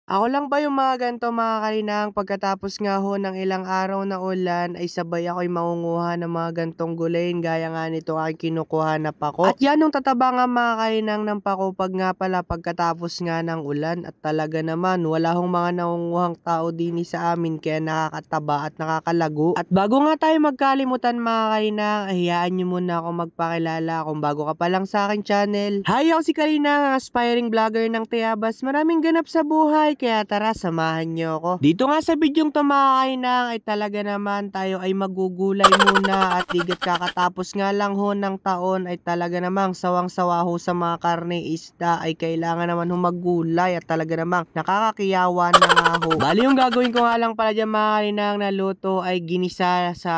Ako lang ba yung mga ganito mga kalinang pagkatapos nga ho ng ilang araw na ulan ay sabay ako'y mangunguha ng mga gantong gulayin gaya nga nito aking kinukuha na pako. At yan yung tataba nga mga kalinang ng pako pag nga pala pagkatapos nga ng ulan at talaga naman wala hong mga nangunguhang tao din sa amin kaya nakakataba at nakakalago. At bago nga tayo magkalimutan mga kalinang, hayaan nyo muna ako magpakilala kung bago ka pa lang sa akin channel. Hi, ako si Kalinang, aspiring vlogger ng Tayabas. Maraming ganap sa buhay kaya tara samahan nyo ako. Dito nga sa bidyong tumakay na ay talaga naman tayo ay magugulay muna at digat kakatapos nga lang ho ng taon ay talaga namang sawang-sawa ho sa mga karne isda ay kailangan naman ho maggulay at talaga namang nakakakiyawan na nga ho. Bali yung gagawin ko nga lang pala dyan mga kalinang na luto ay ginisa sa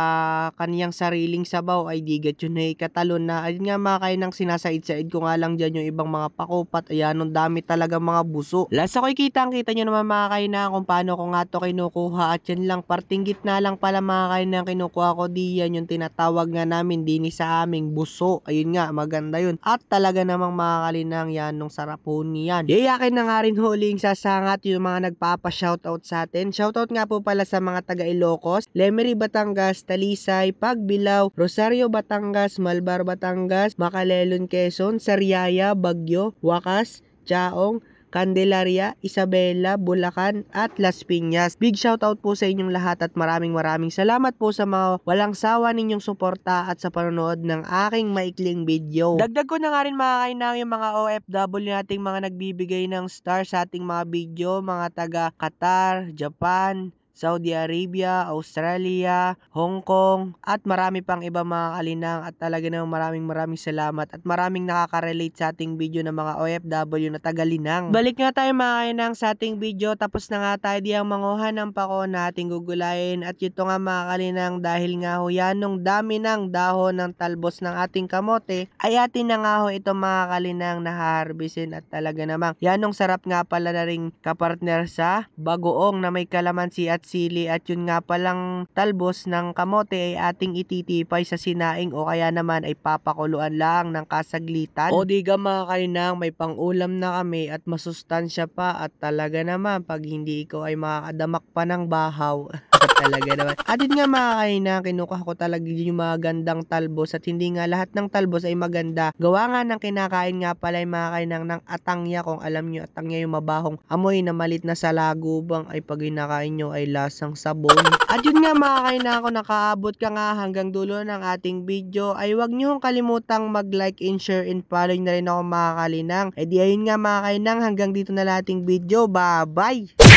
kaniyang sariling sabaw ay digat yun ay katalon na ayun nga mga kalinang sinasaid-said ko nga lang dyan yung ibang mga pakupat. Ayan, ang dami talaga mga buso. Last ako'y kita nyo naman mga kainang kung paano ko nga to kinukuha at yan lang parting gitna lang pala mga kainang kinukuha ko diyan yung tinatawag nga namin dini sa aming buso. Ayun nga, maganda yun. At talaga namang mga kalinang yan nung sarap ho niyan. Yayakin na nga rin huling sasangat yung mga nagpapa-shoutout sa atin. Shoutout nga po pala sa mga taga Ilocos, Lemery, Batangas, Talisay, Pagbilao, Rosario, Batangas, Malbar, Batangas, Macalelon, Quezon, Sariaya, Baguio, Wakas, Chaong, Candelaria, Isabela, Bulacan at Las Piñas. Big shoutout po sa inyong lahat at maraming salamat po sa mga walang sawa ninyong suporta at sa panonood ng aking maikling video. Dagdag ko na nga rin mga kainang yung mga OFW nating mga nagbibigay ng star sa ating mga video, mga taga Qatar, Japan, Saudi Arabia, Australia, Hong Kong, at marami pang iba mga kalinang at talaga namang maraming salamat at maraming nakaka-relate sa ating video ng mga OFW na taga-Linang. Balik nga tayo mga kalinang sa ating video, tapos na nga tayo diyang manguha ng pako na ating gugulayin at ito nga mga kalinang dahil nga ho yan nung dami ng dahon ng talbos ng ating kamote ay atin na nga ho ito mga kalinang nahaharbisin at talaga namang yan nung sarap nga pala na ring kapartner sa bagoong na may kalamansi at sili at yun nga palang talbos ng kamote ay ating ititipay sa sinaing o kaya naman ay papakuluan lang ng kasaglitan. O diga mga kalinang may pangulam na kami at masustansya pa at talaga naman pag hindi ikaw ay makakadamak pa ng bahaw. Talaga naman. At yun nga mga kainang, kinukuha ko talaga yung mga gandang talbos at hindi nga lahat ng talbos ay maganda. Gawa nga ng kinakain nga pala yung mga kainang ng atangya, kung alam nyo atangya yung mabahong amoy na malit na salagubang ay pag kinakain nyo ay lasang sabon. At yun nga mga kainang, kung nakaabot ka nga hanggang dulo ng ating video ay wag nyo kalimutang mag-like and share and follow na rin ako mga kalinang. E di ayun nga mga kainang, hanggang dito na lang ating video. Bye bye!